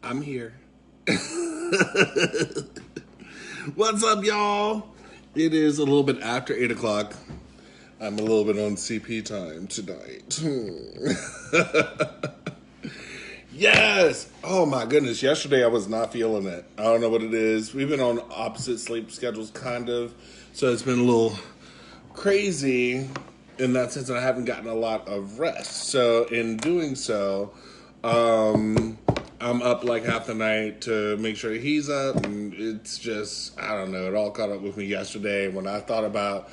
I'm here. What's up, y'all? It is a little bit after 8 o'clock. I'm a little bit on CP time tonight. Yes! Oh my goodness. Yesterday I was not feeling it. I don't know what it is. We've been on opposite sleep schedules, kind of. So it's been a little crazy in that sense, and I haven't gotten a lot of rest. So in doing so, um, I'm up like half the night to make sure he's up, and it's just, I don't know, it all caught up with me yesterday when I thought about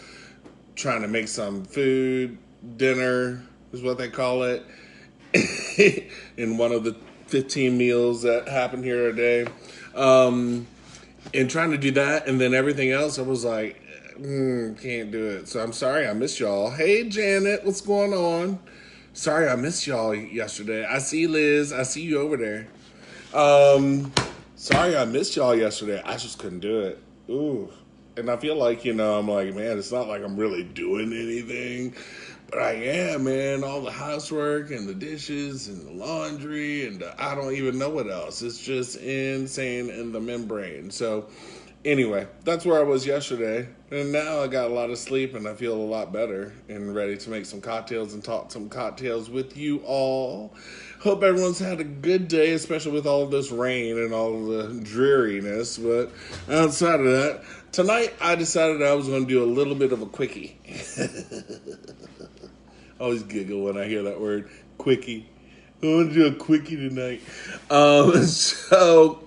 trying to make some food, dinner is what they call it, in one of the 15 meals that happen here a day. Um, and trying to do that, and then everything else, I was like, can't do it. So I'm sorry I missed y'all. Hey, Janet, what's going on? Sorry I missed y'all yesterday. I see Liz. I see you over there. Um, Sorry I missed y'all yesterday. I just couldn't do it. Ooh. And I feel like, I'm like, man, it's not like I'm really doing anything. But I am, man. All the housework and the dishes and the laundry and I don't even know what else. It's just insane in the membrane. So, anyway, that's where I was yesterday. And now I got a lot of sleep and I feel a lot better and ready to make some cocktails and talk some cocktails with you all. Hope everyone's had a good day, especially with all of this rain and all of the dreariness. But outside of that, tonight I decided I was going to do a little bit of a quickie. I always giggle when I hear that word, quickie. I want to do a quickie tonight. So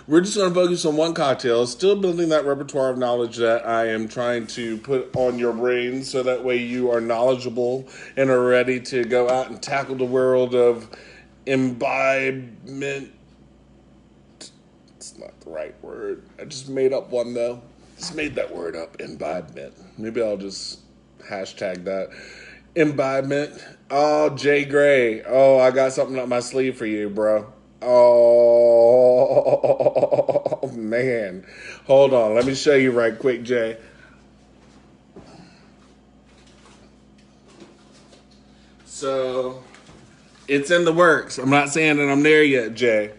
we're just going to focus on one cocktail, still building that repertoire of knowledge that I am trying to put on your brain so that way you are knowledgeable and are ready to go out and tackle the world of imbibement. It's not the right word. I just made up one, though. Just made that word up, imbibement. Maybe I'll just hashtag that. Imbibement. Oh, Jay Gray. Oh, I got something up my sleeve for you, bro. Oh, man. Hold on. Let me show you right quick, Jay. So, it's in the works. I'm not saying that I'm there yet, Jay.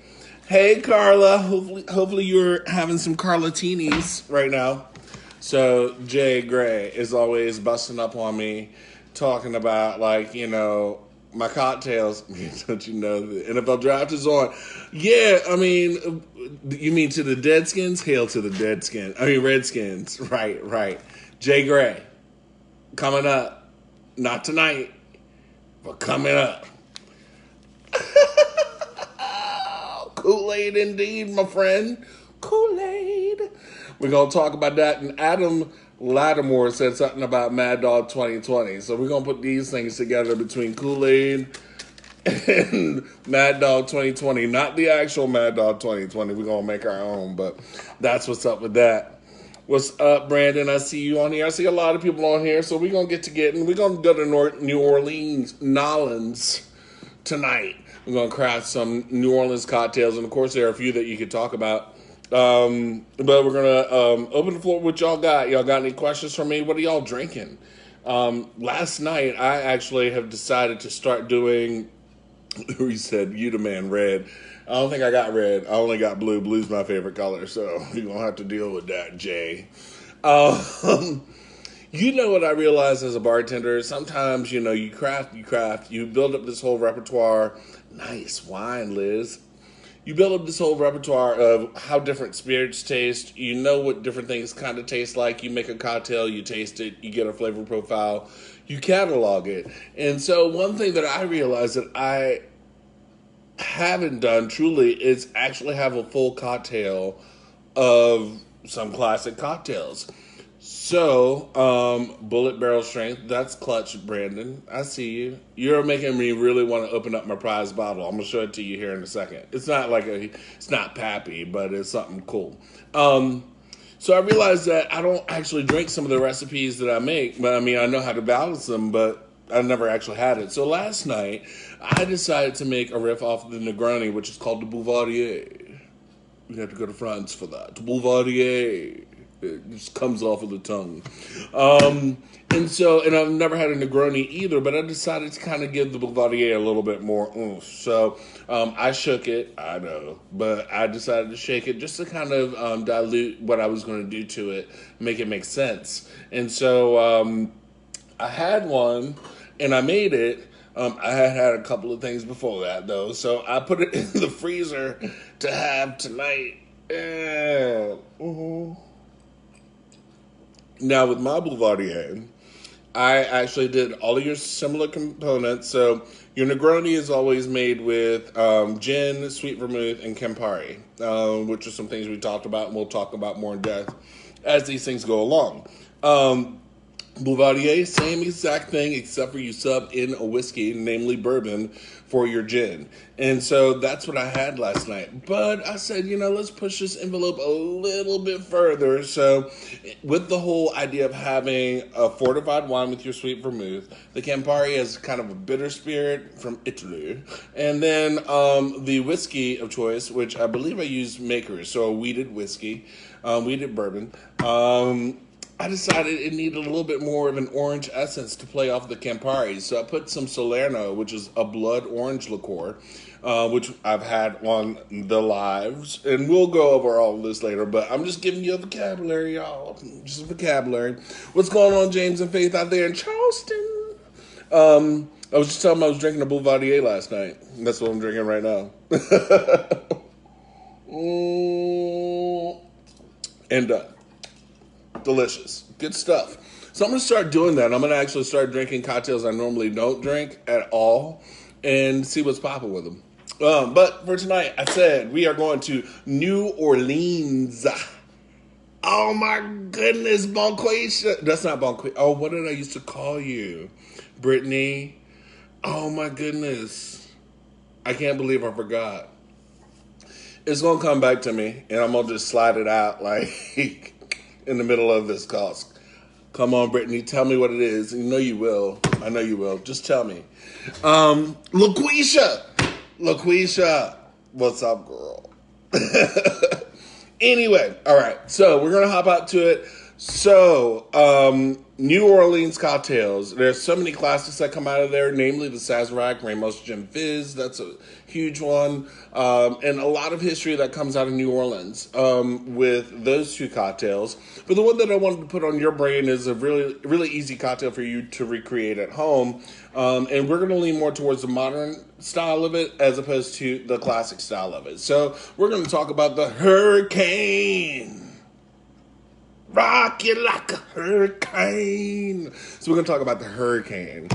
Hey, Carla. Hopefully you're having some Carlatinis right now. So, Jay Gray is always busting up on me, talking about, like, my cocktails. Don't you know the NFL draft is on? Yeah, I mean, you mean to the Deadskins? Hail to the Deadskins. I mean, Redskins. Right, right. Jay Gray, coming up. Not tonight, but coming up. Kool-Aid indeed, my friend. Kool-Aid. We're going to talk about that. And Adam Lattimore said something about Mad Dog 2020. So we're going to put these things together between Kool-Aid and Mad Dog 2020. Not the actual Mad Dog 2020. We're going to make our own. But that's what's up with that. What's up, Brandon? I see you on here. I see a lot of people on here. So we're going to get to getting. We're going to go to New Orleans, Nolans tonight. We're going to craft some New Orleans cocktails. And, of course, there are a few that you could talk about. But we're going to open the floor with y'all got. Y'all got any questions for me? What are y'all drinking? Last night, I actually have decided to start doing, who said, you the man, red. I don't think I got red. I only got blue. Blue's my favorite color, so you're going to have to deal with that, Jay. You know what I realized as a bartender? Sometimes, you craft, you build up this whole repertoire. Nice wine, Liz. You build up this whole repertoire of how different spirits taste. You know what different things kind of taste like. You make a cocktail, you taste it, you get a flavor profile, you catalog it. And so one thing that I realized that I haven't done truly is actually have a full cocktail of some classic cocktails. So, bullet barrel strength, that's clutch, Brandon. I see you. You're making me really want to open up my prize bottle. I'm going to show it to you here in a second. It's not Pappy, but it's something cool. So I realized that I don't actually drink some of the recipes that I make, but I mean, I know how to balance them, but I've never actually had it. So last night, I decided to make a riff off of the Negroni, which is called the Bouvardier. You have to go to France for that. Bouvardier. It just comes off of the tongue. And I've never had a Negroni either, but I decided to kind of give the Boulevardier a little bit more oomph. So I shook it, I know, but I decided to shake it just to kind of dilute what I was going to do to it, make it make sense. And so I had one, and I made it. I had a couple of things before that, though, so I put it in the freezer to have tonight. Yeah. Mm-hmm. Now, with my Boulevardier, I actually did all of your similar components. So your Negroni is always made with gin, sweet vermouth, and Campari, which are some things we talked about, and we'll talk about more in depth as these things go along. Boulevardier, same exact thing, except for you sub in a whiskey, namely bourbon, for your gin. And so that's what I had last night. But I said, let's push this envelope a little bit further. So with the whole idea of having a fortified wine with your sweet vermouth, the Campari is kind of a bitter spirit from Italy. And then the whiskey of choice, which I believe I used Makers, so a wheated whiskey, wheated bourbon. I decided it needed a little bit more of an orange essence to play off the Campari. So I put some Salerno, which is a blood orange liqueur, which I've had on the lives. And we'll go over all of this later, but I'm just giving you a vocabulary, y'all. Just a vocabulary. What's going on, James and Faith, out there in Charleston? I was just telling them I was drinking a Boulevardier last night. That's what I'm drinking right now. And done. Delicious. Good stuff. So I'm going to start doing that. I'm going to actually start drinking cocktails I normally don't drink at all and see what's popping with them. But for tonight, I said we are going to New Orleans. Oh my goodness, Bonquisha. That's not Bonquisha. Oh, what did I used to call you? Brittany. Oh my goodness. I can't believe I forgot. It's going to come back to me, and I'm going to just slide it out like in the middle of this call. Come on, Brittany, tell me what it is. You know you will. I know you will. Just tell me. LaQuisha. What's up, girl? Anyway, all right. So we're going to hop out to it. So, New Orleans cocktails. There's so many classics that come out of there, namely the Sazerac, Ramos Gin Fizz. That's a huge one. And a lot of history that comes out of New Orleans with those two cocktails. But the one that I wanted to put on your brain is a really, really easy cocktail for you to recreate at home. And we're going to lean more towards the modern style of it as opposed to the classic style of it. So we're going to talk about the Hurricane. Rock you like a hurricane. So we're going to talk about the Hurricane.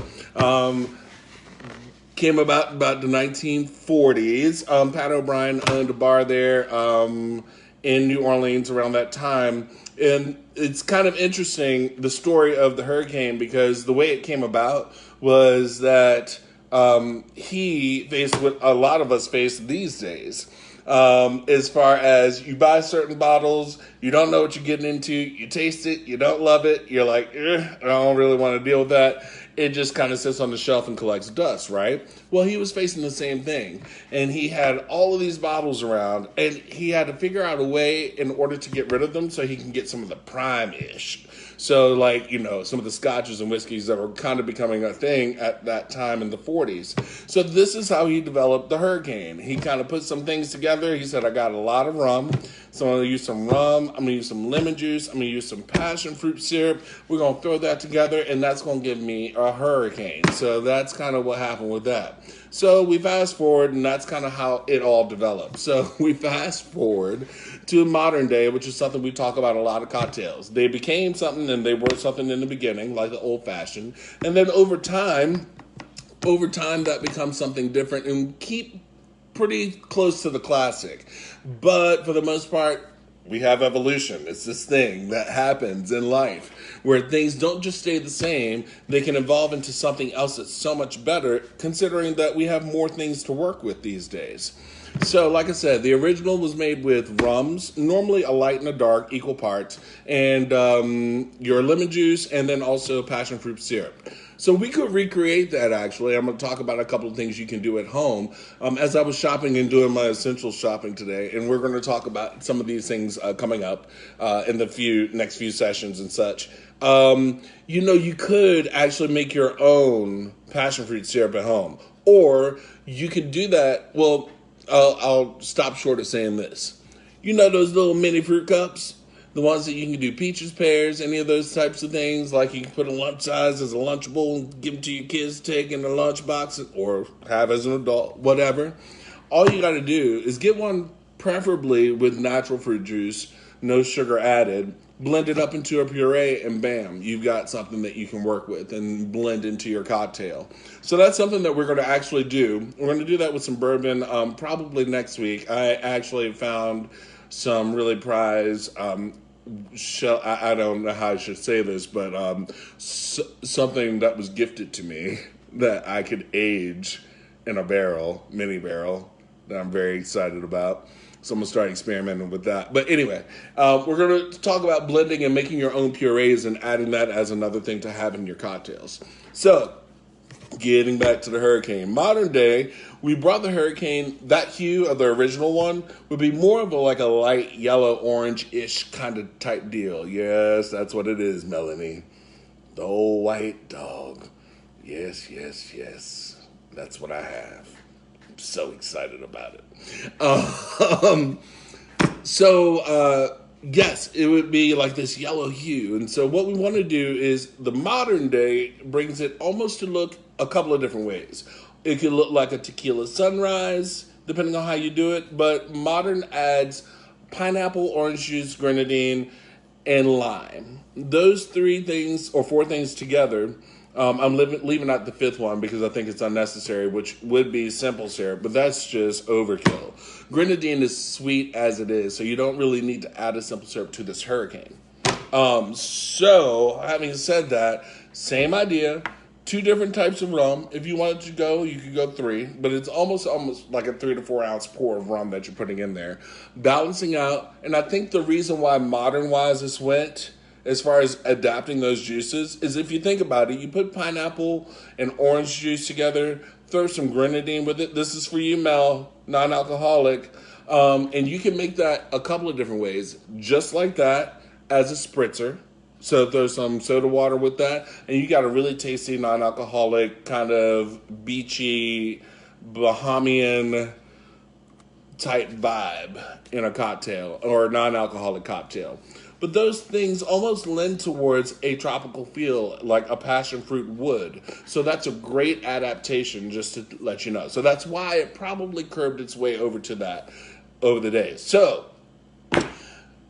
Came about the 1940s. Pat O'Brien owned a bar there in New Orleans around that time. And it's kind of interesting, the story of the Hurricane, because the way it came about was that he faced what a lot of us face these days. As far as you buy certain bottles, you don't know what you're getting into, you taste it, you don't love it, you're like, I don't really want to deal with that. It just kind of sits on the shelf and collects dust, right? Well, he was facing the same thing, and he had all of these bottles around, and he had to figure out a way in order to get rid of them so he can get some of the prime-ish. So, like, some of the scotches and whiskeys that were kind of becoming a thing at that time in the 40s. So this is how he developed the Hurricane. He kind of put some things together. He said, I got a lot of rum, so I'm going to use some rum. I'm going to use some lemon juice. I'm going to use some passion fruit syrup. We're going to throw that together, and that's going to give me a Hurricane. So that's kind of what happened with that. So we fast forward, and that's kind of how it all developed. So we fast forward to modern day, which is something we talk about a lot of cocktails. They became something, and they were something in the beginning, like the old fashioned. And then over time, that becomes something different and keep pretty close to the classic. But for the most part, we have evolution. It's this thing that happens in life where things don't just stay the same. They can evolve into something else that's so much better, considering that we have more things to work with these days. So, like I said, the original was made with rums, normally a light and a dark, equal parts, and your lemon juice, and then also passion fruit syrup. So we could recreate that, actually. I'm going to talk about a couple of things you can do at home. As I was shopping and doing my essential shopping today, and we're going to talk about some of these things coming up in the next few sessions and such. You could actually make your own passion fruit syrup at home. Or you could do that. Well, I'll stop short of saying this. You know those little mini fruit cups? The ones that you can do peaches, pears, any of those types of things. Like you can put a lunch size as a Lunchable and give them to your kids to take in a lunchbox or have as an adult, whatever. All you got to do is get one preferably with natural fruit juice, no sugar added, blend it up into a puree, and bam, you've got something that you can work with and blend into your cocktail. So that's something that we're going to actually do. We're going to do that with some bourbon probably next week. I actually found some really prized I don't know how I should say this, but something that was gifted to me that I could age in a mini barrel, that I'm very excited about. So I'm going to start experimenting with that. But anyway, we're going to talk about blending and making your own purees and adding that as another thing to have in your cocktails. So, getting back to the Hurricane. Modern day, we brought the Hurricane, that hue of the original one would be more of a light yellow orange-ish kind of type deal. Yes, that's what it is, Melanie. The old white dog. Yes, yes, yes. That's what I have. I'm so excited about it. Yes, it would be like this yellow hue. And so what we want to do is the modern day brings it almost to look a couple of different ways. It could look like a tequila sunrise, depending on how you do it. But modern adds pineapple, orange juice, grenadine, and lime. Those three things or four things together. I'm leaving out the fifth one because I think it's unnecessary, which would be simple syrup, but that's just overkill. Grenadine is sweet as it is, so you don't really need to add a simple syrup to this Hurricane. So, having said that, same idea, 2 different types of rum. If you wanted to go, you could go 3, but it's almost like a 3 to 4 ounce pour of rum that you're putting in there. Balancing out, and I think the reason why modern-wise this went, as far as adapting those juices, is if you think about it, you put pineapple and orange juice together, throw some grenadine with it. This is for you, Mel, non-alcoholic. And you can make that a couple of different ways, just like that, as a spritzer. So throw some soda water with that, and you got a really tasty non-alcoholic, kind of beachy, Bahamian type vibe in a cocktail, or a non-alcoholic cocktail. But those things almost lend towards a tropical feel, like a passion fruit would. So that's a great adaptation, just to let you know. So that's why it probably curved its way over to that over the days. So,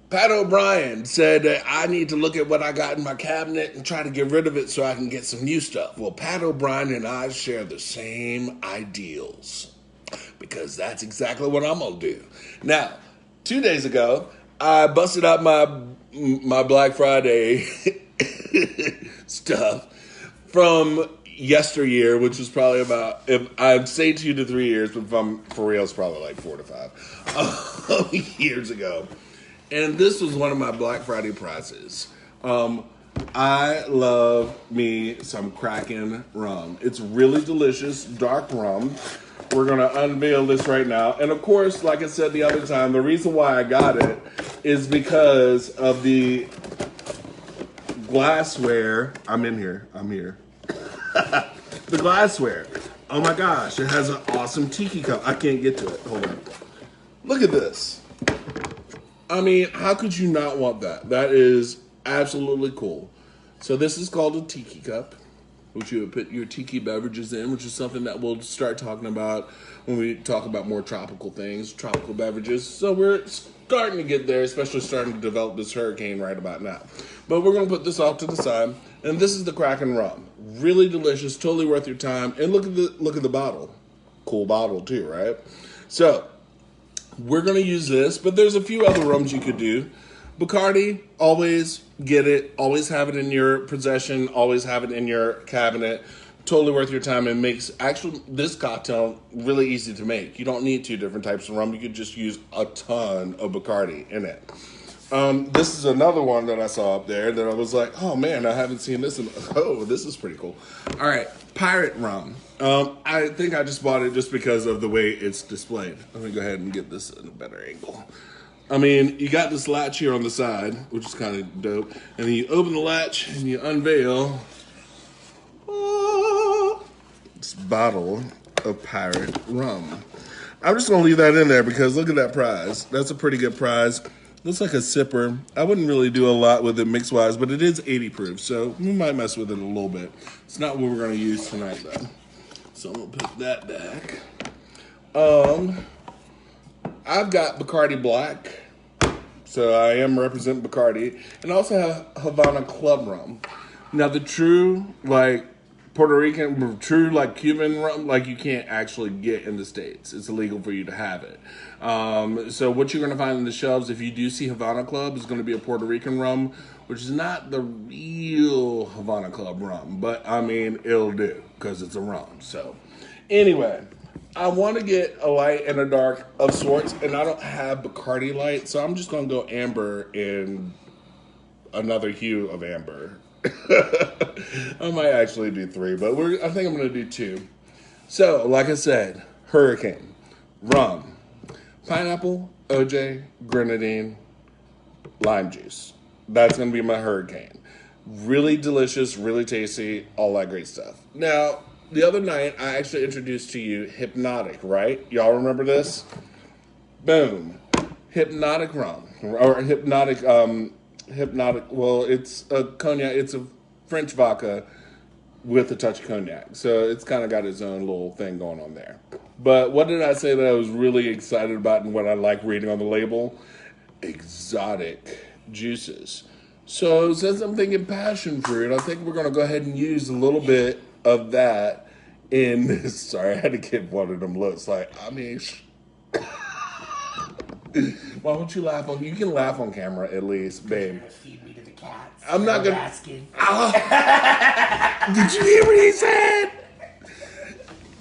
Pat O'Brien said, I need to look at what I got in my cabinet and try to get rid of it so I can get some new stuff. Well, Pat O'Brien and I share the same ideals, because that's exactly what I'm going to do. Now, 2 days ago, I busted out my Black Friday stuff from yesteryear, which was probably about, if I'd say 2 to 3 years, but if I'm for real, it's probably like 4 to 5 years ago. And this was one of my Black Friday prizes. I love me some Kraken rum. It's really delicious, dark rum. We're going to unveil this right now. And of course, like I said the other time, the reason why I got it is because of the glassware. I'm here. The glassware. Oh my gosh, it has an awesome tiki cup. I can't get to it. Hold on. Look at this. I mean, how could you not want that? That is absolutely cool. So this is called a tiki cup, which you would put your tiki beverages in, which is something that we'll start talking about when we talk about more tropical things, tropical beverages. So we're starting to get there, especially starting to develop this Hurricane right about now. But we're going to put this off to the side, and this is the Kraken rum. Really delicious, totally worth your time. And look at the bottle. Cool bottle too, right? So we're going to use this, but there's a few other rums you could do. Bacardi, always get it. Always have it in your possession. Always have it in your cabinet. Totally worth your time, and makes actually this cocktail really easy to make. You don't need 2 different types of rum. You could just use a ton of Bacardi in it. This is another one that I saw up there that I was like, oh man, I haven't seen this. Oh, this is pretty cool. All right, pirate rum. I think I just bought it just because of the way it's displayed. Let me go ahead and get this in a better angle. I mean, you got this latch here on the side, which is kind of dope. And then you open the latch and you unveil this bottle of pirate rum. I'm just going to leave that in there because look at that prize. That's a pretty good prize. Looks like a sipper. I wouldn't really do a lot with it mix-wise, but it is 80 proof, so we might mess with it a little bit. It's not what we're going to use tonight, though. So I'm going to put that back. I've got Bacardi Black, so I am representing Bacardi, and I also have Havana Club Rum. Now, the true, Puerto Rican, true, Cuban rum, you can't actually get in the States. It's illegal for you to have it. So what you're going to find in the shelves, if you do see Havana Club, is going to be a Puerto Rican rum, which is not the real Havana Club rum. But, I mean, it'll do, because it's a rum. So, anyway, I want to get a light and a dark of sorts, and I don't have Bacardi light, so I'm just going to go amber in another hue of amber. I might actually do 3, but I think I'm going to do 2. So, like I said, hurricane, rum, pineapple, OJ, grenadine, lime juice. That's going to be my hurricane. Really delicious, really tasty, all that great stuff. Now, the other night, I actually introduced to you Hypnotic, right? Y'all remember this? Boom. Hypnotic rum. Or Hypnotic, well, it's a cognac. It's a French vodka with a touch of cognac. So it's kind of got its own little thing going on there. But what did I say that I was really excited about and what I like reading on the label? Exotic juices. So since I'm thinking passion fruit, I think we're going to go ahead and use a little bit of that in this. Sorry, I had to give one of them looks why don't you laugh on? You can laugh on camera at least, babe. Feed me to the cats. I'm not gonna. Did you hear what he said?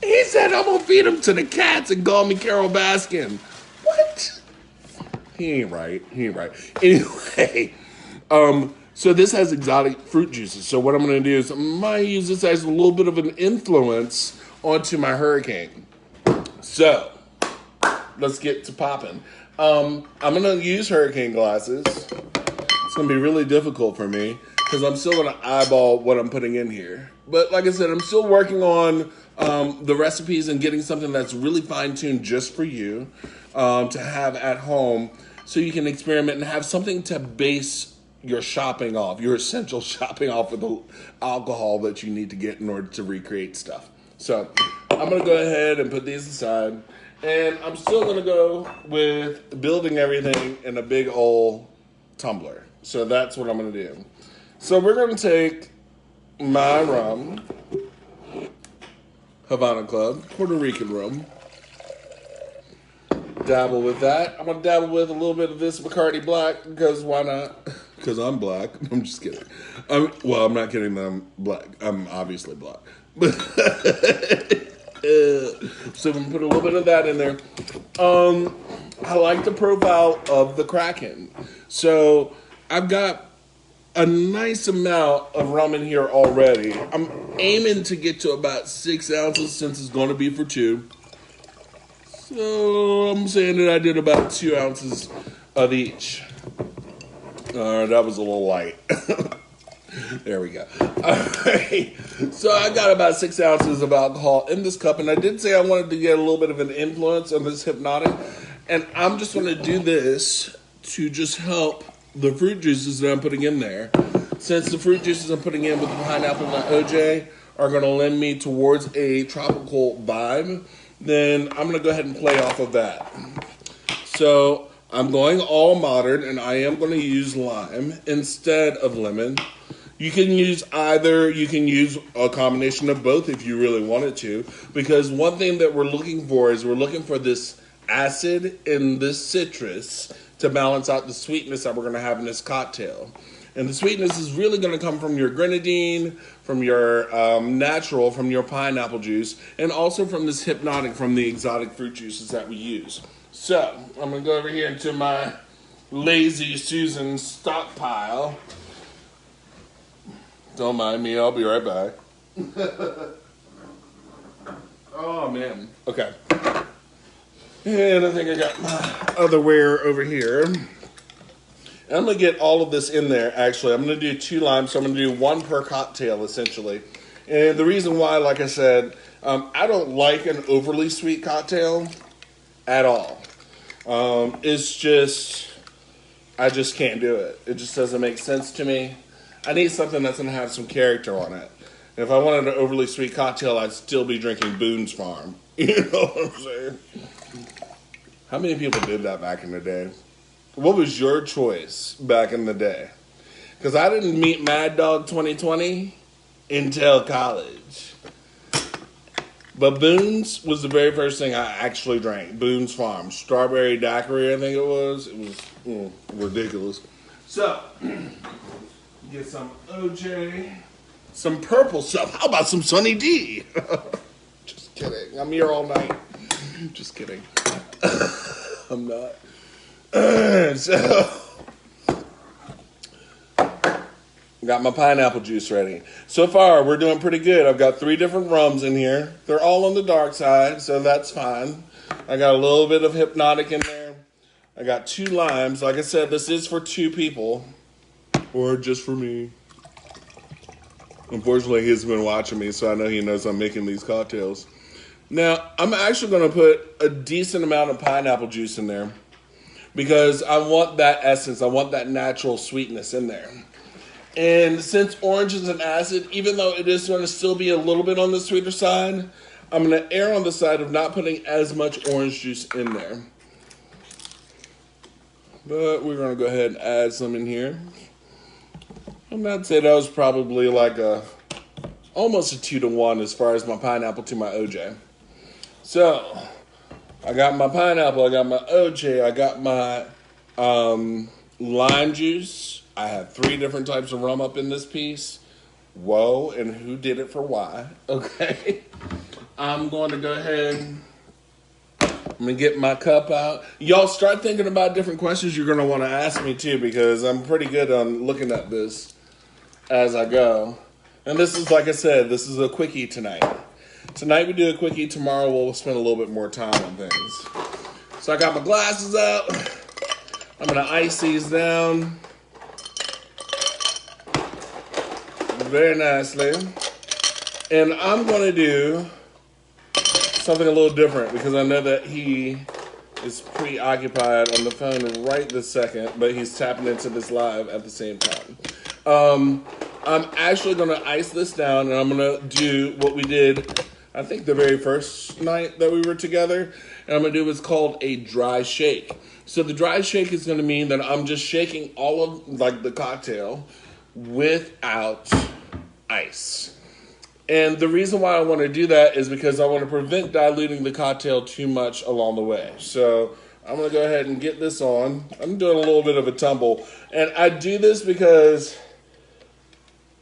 He said I'm gonna feed them to the cats and call me Carol Baskin. What? He ain't right. Anyway, so this has exotic fruit juices. So what I'm gonna do is I might use this as a little bit of an influence onto my hurricane. So let's get to popping. I'm going to use hurricane glasses. It's going to be really difficult for me because I'm still going to eyeball what I'm putting in here. But like I said, I'm still working on the recipes and getting something that's really fine-tuned just for you to have at home so you can experiment and have something to base your shopping off, your essential shopping off of the alcohol that you need to get in order to recreate stuff. So I'm going to go ahead and put these aside. And I'm still going to go with building everything in a big old tumbler. So that's what I'm going to do. So we're going to take my rum, Havana Club, Puerto Rican rum. Dabble with that. I'm going to dabble with a little bit of this Bacardi Black because why not? Because I'm black. I'm just kidding. I'm not kidding that I'm black. I'm obviously black. So we can put a little bit of that in there. I like the profile of the Kraken. So I've got a nice amount of rum in here already. I'm aiming to get to about 6 ounces since it's going to be for 2. So I'm saying that I did about 2 ounces of each. That was a little light. There we go. All right. So I got about 6 ounces of alcohol in this cup, and I did say I wanted to get a little bit of an influence on this Hypnotic, and I'm just going to do this to just help the fruit juices that I'm putting in there. Since the fruit juices I'm putting in with the pineapple and the OJ are going to lend me towards a tropical vibe, then I'm going to go ahead and play off of that. So I'm going all modern, and I am going to use lime instead of lemon. You can use either. You can use a combination of both if you really wanted to, because one thing that we're looking for is we're looking for this acid and this citrus to balance out the sweetness that we're going to have in this cocktail. And the sweetness is really going to come from your grenadine, from your natural, from your pineapple juice, and also from this Hypnotic, from the exotic fruit juices that we use. So I'm going to go over here into my lazy Susan stockpile. Don't mind me, I'll be right back. Oh man. Okay. And I think I got my otherware over here. And I'm going to get all of this in there, actually. I'm going to do 2 limes, so I'm going to do 1 per cocktail, essentially. And the reason why, like I said, I don't like an overly sweet cocktail at all. It's just, I just can't do it. It just doesn't make sense to me. I need something that's going to have some character on it. And if I wanted an overly sweet cocktail, I'd still be drinking Boone's Farm. You know what I'm saying? How many people did that back in the day? What was your choice back in the day? Because I didn't meet Mad Dog 2020 until college. But Boone's was the very first thing I actually drank. Boone's Farm. Strawberry daiquiri, I think it was. It was ridiculous. So, get some OJ. Some purple stuff. How about some Sunny D? Just kidding. I'm here all night. Just kidding. I'm not. So, got my pineapple juice ready. So far, we're doing pretty good. I've got 3 different rums in here. They're all on the dark side, so that's fine. I got a little bit of Hypnotic in there. I got 2 limes. Like I said, this is for 2 people. Or just for me. Unfortunately, he's been watching me, so I know he knows I'm making these cocktails. Now, I'm actually going to put a decent amount of pineapple juice in there because I want that essence, I want that natural sweetness in there. And since orange is an acid, even though it is going to still be a little bit on the sweeter side, I'm going to err on the side of not putting as much orange juice in there. But we're going to go ahead and add some in here. I'd say that was probably like almost a 2-to-1 as far as my pineapple to my OJ. So, I got my pineapple, I got my OJ, I got my lime juice. I have 3 different types of rum up in this piece. Whoa, and who did it for why? Okay. I'm going to go ahead. I'm going to get my cup out. Y'all start thinking about different questions you're going to want to ask me too, because I'm pretty good on looking at this as I go. And this is, like I said, this is a quickie tonight. Tonight we do a quickie. Tomorrow we'll spend a little bit more time on things. So I got my glasses out. I'm going to ice these down very nicely. And I'm going to do something a little different because I know that he is preoccupied on the phone right this second, but he's tapping into this live at the same time. I'm actually going to ice this down, and I'm going to do what we did, I think, the very first night that we were together. And I'm going to do what's called a dry shake. So the dry shake is going to mean that I'm just shaking all of like the cocktail without ice. And the reason why I want to do that is because I want to prevent diluting the cocktail too much along the way. So I'm going to go ahead and get this on. I'm doing a little bit of a tumble. And I do this because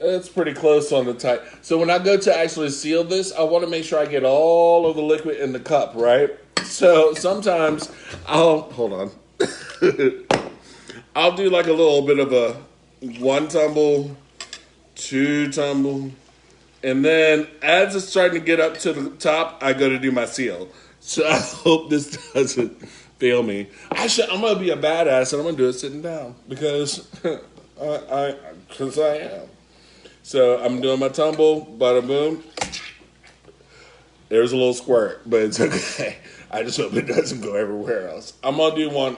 it's pretty close on the tight. So when I go to actually seal this, I want to make sure I get all of the liquid in the cup, right? So sometimes hold on. I'll do like a little bit of a 1 tumble, 2 tumble, and then as it's starting to get up to the top, I go to do my seal. So I hope this doesn't fail me. Actually, I'm going to be a badass and I'm going to do it sitting down because I am. So I'm doing my tumble, bada boom. There's a little squirt, but it's okay. I just hope it doesn't go everywhere else. I'm going to do one,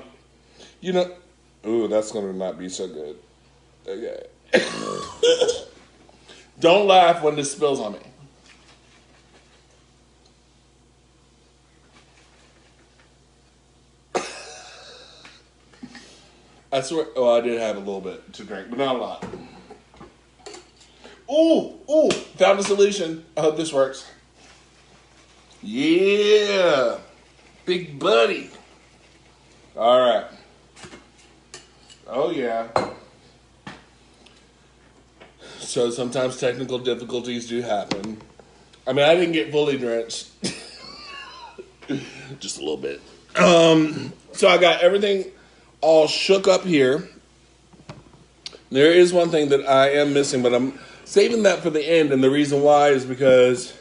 ooh, that's going to not be so good. Okay. Don't laugh when this spills on me. I swear, I did have a little bit to drink, but not a lot. Ooh, found a solution. I hope this works. Yeah, big buddy. All right. Oh, yeah. So sometimes technical difficulties do happen. I mean, I didn't get fully drenched. Just a little bit. So I got everything all shook up here. There is one thing that I am missing, but I'm saving that for the end. And the reason why is because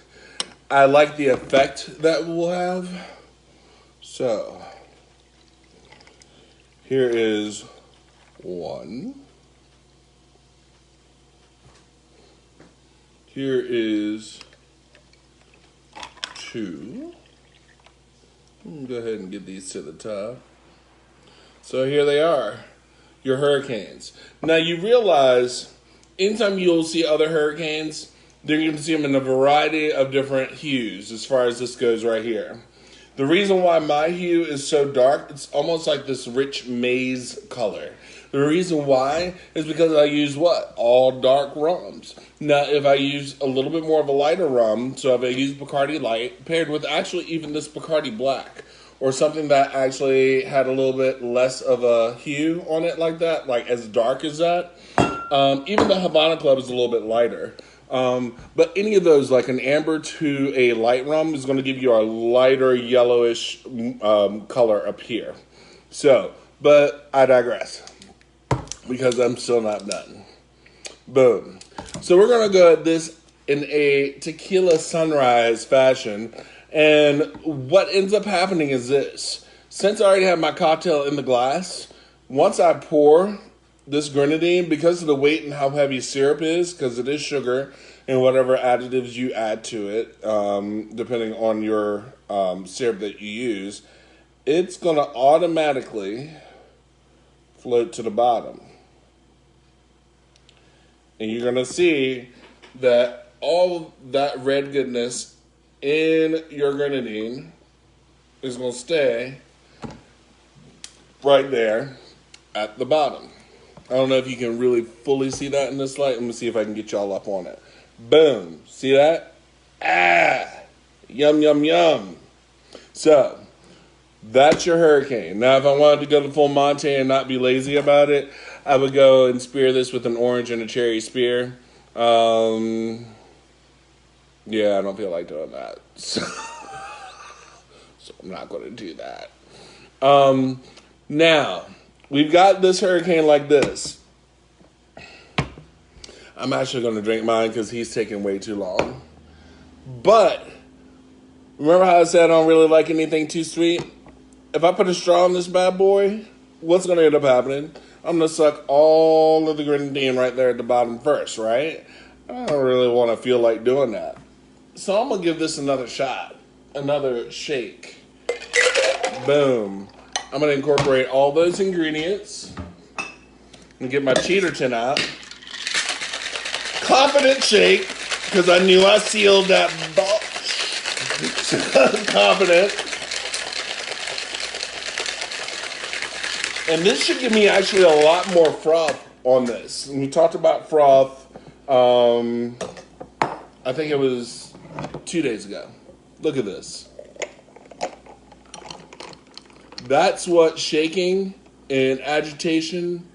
I like the effect that we'll have. So, here is one. Here is two. Go ahead and get these to the top. So here they are, your hurricanes. Now you realize anytime you'll see other hurricanes, you're going to see them in a variety of different hues as far as this goes right here. The reason why my hue is so dark, it's almost like this rich maize color. The reason why is because I use what? All dark rums. Now, if I use a little bit more of a lighter rum, so if I use Bacardi Light, paired with actually even this Bacardi Black, or something that actually had a little bit less of a hue on it like that, like as dark as that, even the Havana Club is a little bit lighter. But any of those, like an amber to a light rum, is going to give you a lighter yellowish color up here. So, but I digress, because I'm still not done. Boom. So we're going to go at this in a tequila sunrise fashion. And what ends up happening is this. Since I already have my cocktail in the glass, once I pour this grenadine, because of the weight and how heavy syrup is, because it is sugar and whatever additives you add to it, depending on your syrup that you use, it's going to automatically float to the bottom. And you're going to see that all that red goodness in your grenadine is going to stay right there at the bottom. I don't know if you can really fully see that in this light. Let me see if I can get y'all up on it. Boom. See that? Ah! Yum, yum, yum. So, that's your hurricane. Now, if I wanted to go to full Monte and not be lazy about it, I would go and spear this with an orange and a cherry spear. Yeah, I don't feel like doing that. So I'm not going to do that. Now, we've got this hurricane like this. I'm actually going to drink mine because he's taking way too long. But, remember how I said I don't really like anything too sweet? If I put a straw in this bad boy, what's going to end up happening? I'm going to suck all of the grenadine right there at the bottom first, right? I don't really want to feel like doing that. So I'm going to give this another shot, another shake. Boom. I'm going to incorporate all those ingredients and get my cheater tin out. Confident shake, because I knew I sealed that box. Confident. And this should give me actually a lot more froth on this. And we talked about froth, I think it was 2 days ago. Look at this. That's what shaking and agitation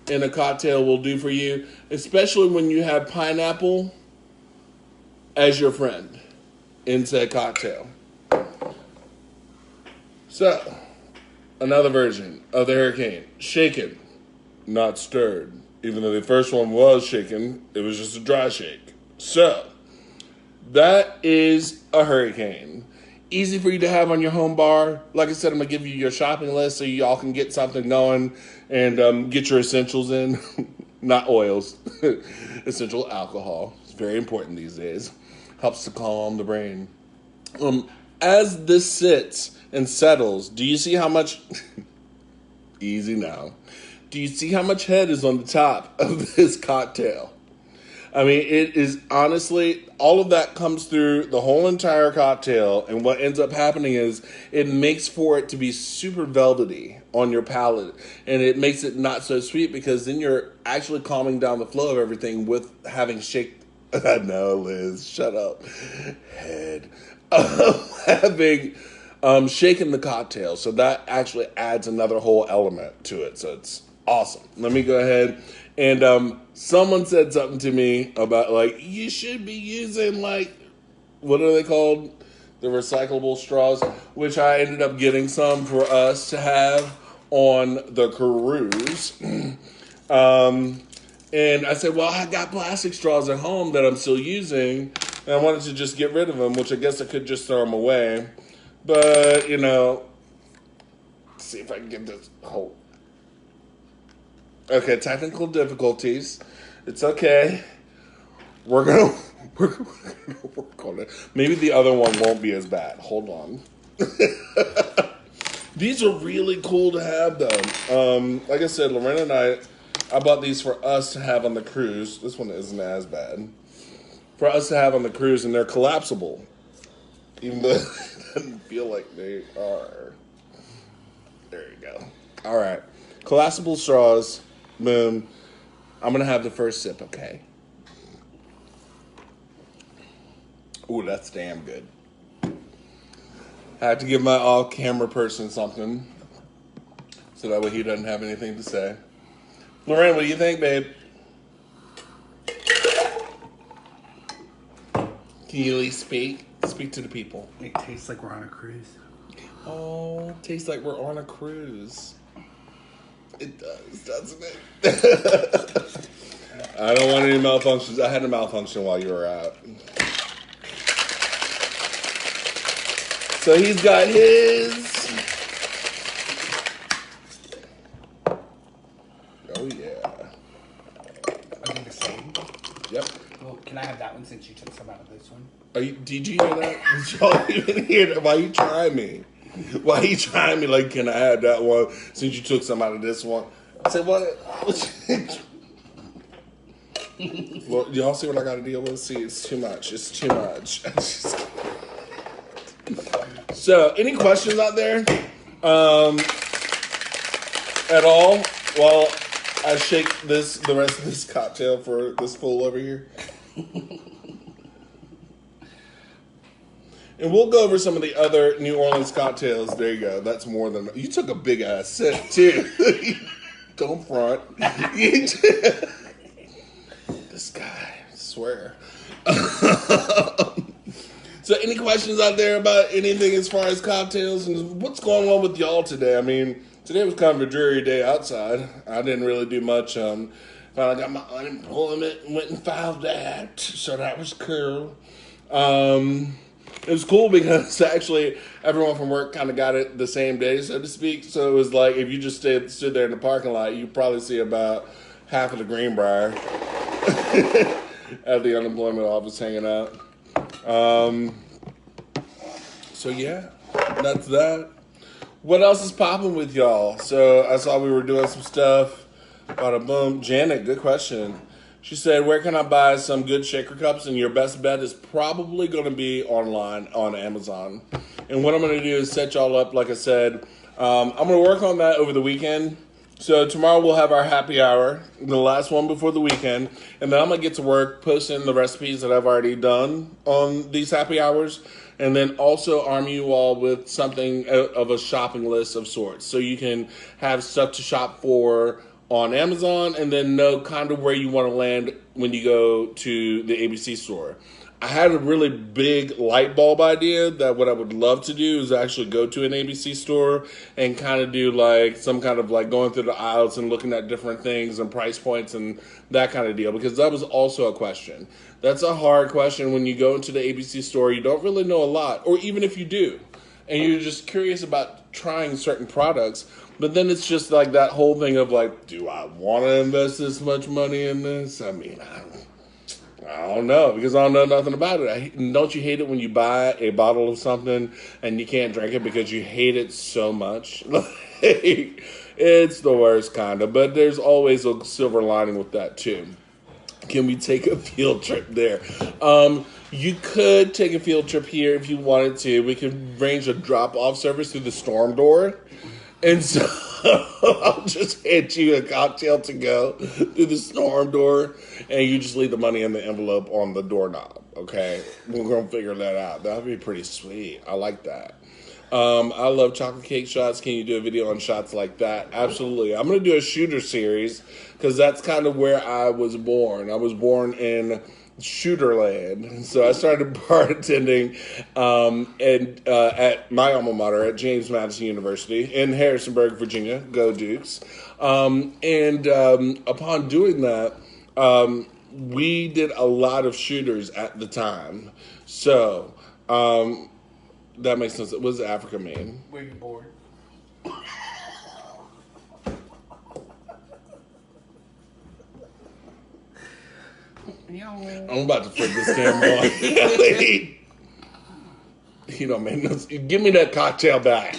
in a cocktail will do for you, especially when you have pineapple as your friend in said cocktail. So, another version of the hurricane. Shaken, not stirred. Even though the first one was shaken, it was just a dry shake. So, that is a hurricane. Easy for you to have on your home bar. Like I said, I'm going to give you your shopping list so y'all can get something going and get your essentials in. Not oils. Essential alcohol. It's very important these days. Helps to calm the brain. As this sits and settles, do you see how much... Easy now. Do you see how much head is on the top of this cocktail? I mean, it is honestly, all of that comes through the whole entire cocktail, and what ends up happening is it makes for it to be super velvety on your palate, and it makes it not so sweet because then you're actually calming down the flow of everything with having shake. No, Liz, shut up. Head. Having shaken the cocktail, so that actually adds another whole element to it, so it's awesome. Let me go ahead. And someone said something to me about, like, you should be using, like, what are they called? The recyclable straws, which I ended up getting some for us to have on the cruise. And I said, well, I got plastic straws at home that I'm still using, and I wanted to just get rid of them, which I guess I could just throw them away. But, you know, let's see if I can get this whole... Okay, technical difficulties. It's okay. We're gonna work on it. Maybe the other one won't be as bad. Hold on. These are really cool to have, though. Like I said, Lorena and I bought these for us to have on the cruise. This one isn't as bad. For us to have on the cruise, and they're collapsible. Even though it doesn't feel like they are. There you go. All right. Collapsible straws. Boom. I'm going to have the first sip, okay? Ooh, that's damn good. I have to give my off-camera person something, so that way he doesn't have anything to say. Lorraine, what do you think, babe? Can you at least speak? Speak to the people. It tastes like we're on a cruise. Oh, tastes like we're on a cruise. It does, doesn't it? I don't want any malfunctions. I had a malfunction while you were out. So he's got his. Oh, yeah. Are they the same? Yep. Well, can I have that one since you took some out of this one? Did you hear that? Did y'all even hear that? Why you trying me? Why you trying me like, can I have that one since you took some out of this one? I said, what? Well, y'all see what I got to deal with? See, it's too much. It's too much. So, any questions out there? At all? While I shake the rest of this cocktail for this fool over here. And we'll go over some of the other New Orleans cocktails. There you go. That's more than... You took a big-ass sip, too. Don't front. This guy, I swear. So any questions out there about anything as far as cocktails? And what's going on with y'all today? I mean, today was kind of a dreary day outside. I didn't really do much. Finally got my unemployment and went and filed that. So that was cool. It was cool because actually everyone from work kind of got it the same day, so to speak. So it was like if you just stood there in the parking lot, you'd probably see about half of the Greenbrier at the unemployment office hanging out. So yeah, that's that. What else is popping with y'all? So I saw we were doing some stuff. Bada boom. Janet, good question. She said, where can I buy some good shaker cups? And your best bet is probably going to be online on Amazon. And what I'm going to do is set y'all up, like I said. I'm going to work on that over the weekend. So tomorrow we'll have our happy hour, the last one before the weekend. And then I'm going to get to work posting the recipes that I've already done on these happy hours. And then also arm you all with something of a shopping list of sorts. So you can have stuff to shop for on Amazon, and then know kind of where you want to land when you go to the ABC store. I had a really big light bulb idea that what I would love to do is actually go to an ABC store and kind of do like some kind of like going through the aisles and looking at different things and price points and that kind of deal, because that was also a question. That's a hard question when you go into the ABC store. You don't really know a lot, or even if you do, and you're just curious about trying certain products. But then it's just like that whole thing of like, do I want to invest this much money in this? I mean, I don't know, because I don't know nothing about it. Don't you hate it when you buy a bottle of something and you can't drink it because you hate it so much? It's the worst kind of, but there's always a silver lining with that too. Can we take a field trip there? You could take a field trip here if you wanted to. We could arrange a drop-off service through the storm door. And so I'll just hand you a cocktail to go through the storm door, and you just leave the money in the envelope on the doorknob, okay? We're going to figure that out. That would be pretty sweet. I like that. I love chocolate cake shots. Can you do a video on shots like that? Absolutely. I'm going to do a shooter series because that's kind of where I was born. I was born in Shooterland. So I started bartending and at my alma mater at James Madison University in Harrisonburg, Virginia. Go Dukes! Upon doing that, we did a lot of shooters at the time. So that makes sense. What does Africa mean? Were you bored? I'm about to flip this camera on. You don't make no. Give me that cocktail back.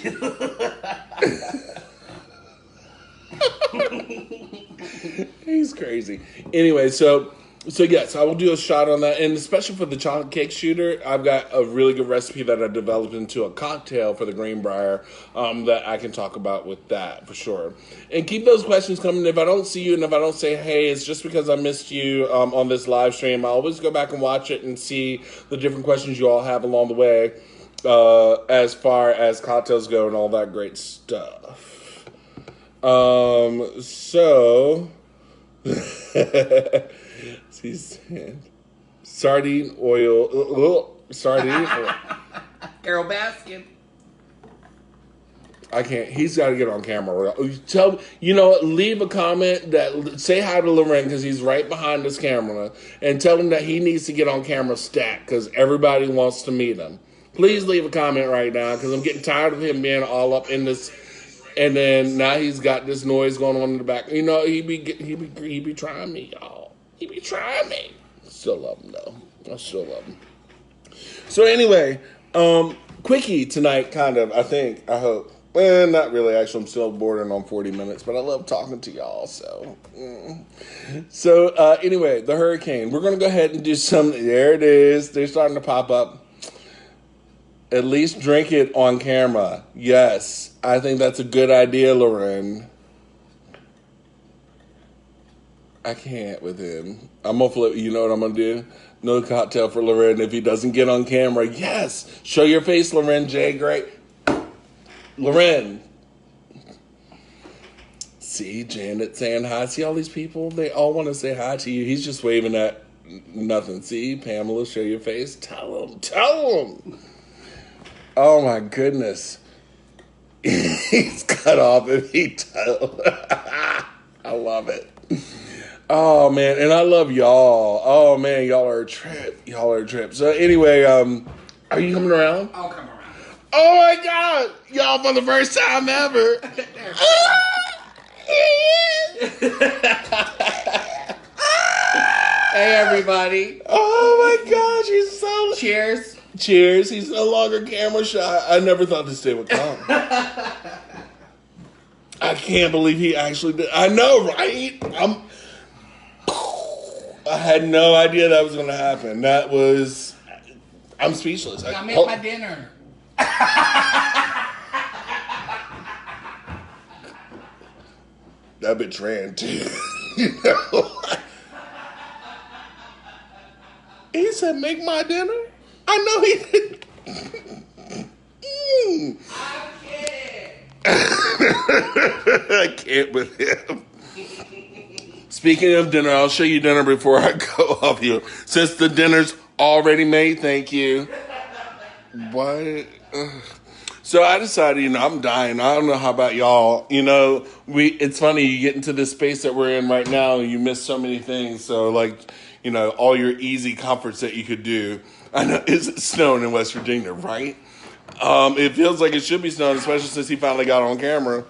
He's crazy. Anyway, so yes, I will do a shot on that, and especially for the chocolate cake shooter, I've got a really good recipe that I developed into a cocktail for the Greenbrier that I can talk about with that for sure. And keep those questions coming. If I don't see you and if I don't say hey, it's just because I missed you on this live stream. I always go back and watch it and see the different questions you all have along the way as far as cocktails go and all that great stuff. So. He said, sardine oil. Sardine oil. Carol Baskin. I can't. He's got to get on camera. Leave a comment that say hi to Loren because he's right behind this camera, and tell him that he needs to get on camera stat because everybody wants to meet him. Please leave a comment right now because I'm getting tired of him being all up in this. And then now he's got this noise going on in the back. You know, he be trying me, y'all. He be trying me. Still love him though. I still love him. So anyway, quickie tonight, kind of. I hope. Well, not really. Actually, I'm still bordering on 40 minutes, but I love talking to y'all. So, anyway, the hurricane. We're gonna go ahead and do some. There it is. They're starting to pop up. At least drink it on camera. Yes, I think that's a good idea, Lauren. I can't with him. I'm gonna flip. You know what I'm gonna do? No cocktail for Loren if he doesn't get on camera. Yes, show your face, Loren J. Great, Loren. See Janet saying hi. See all these people? They all want to say hi to you. He's just waving at nothing. See Pamela, show your face. Tell him. Oh my goodness, he's cut off if he tells. I love it. Oh, man, and I love y'all. Oh, man, y'all are a trip. So, anyway, are you coming around? I'll come around. Oh, my God. Y'all for the first time ever. Hey, everybody. Oh, my gosh, he's so... Cheers. He's no longer camera shy. I never thought this day would come. I can't believe he actually did. I know, right? I had no idea that was going to happen. I'm speechless. I made my dinner. That bitch ran too. You know? He said, make my dinner? I know he did. I can't with him. Speaking of dinner, I'll show you dinner before I go off you. Since the dinner's already made, thank you. What? So I decided, I'm dying. I don't know how about y'all. It's funny, you get into this space that we're in right now and you miss so many things. So all your easy comforts that you could do. I know it's snowing in West Virginia, right? It feels like it should be snowing, especially since he finally got on camera.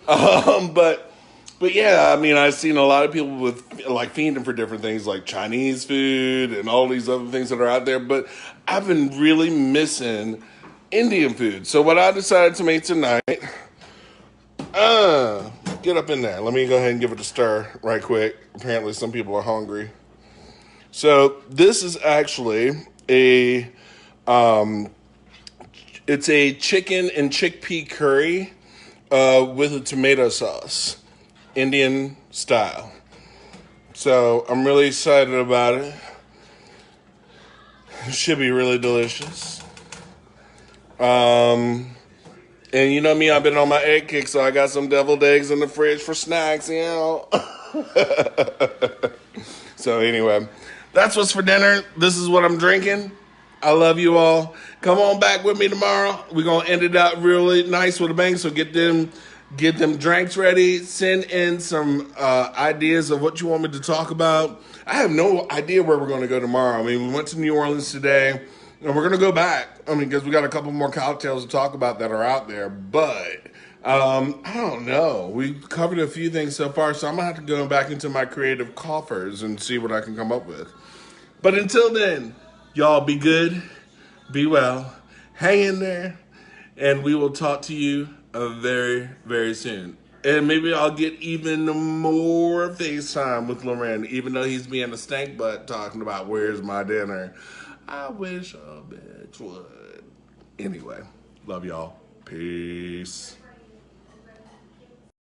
But yeah, I've seen a lot of people with fiending for different things like Chinese food and all these other things that are out there. But I've been really missing Indian food. So what I decided to make tonight, get up in there. Let me go ahead and give it a stir right quick. Apparently some people are hungry. So this is actually it's a chicken and chickpea curry with a tomato sauce, Indian style. So I'm really excited about it. It should be really delicious. And you know me, I've been on my egg kick, so I got some deviled eggs in the fridge for snacks, So anyway, That's what's for dinner. This is what I'm drinking. I love you all. Come on back with me tomorrow. We're gonna end it out really nice with a bang. So get them drinks ready. Send in some ideas of what you want me to talk about. I have no idea where we're gonna go tomorrow. I mean, we went to New Orleans today, and we're gonna go back. I mean, because we got a couple more cocktails to talk about that are out there, but. I don't know. We've covered a few things so far, so I'm gonna have to go back into my creative coffers and see what I can come up with. But until then, y'all be good, be well, hang in there, and we will talk to you very, very soon. And maybe I'll get even more FaceTime with Loren, even though he's being a stank butt talking about where's my dinner. I wish a bitch would. Anyway, love y'all. Peace.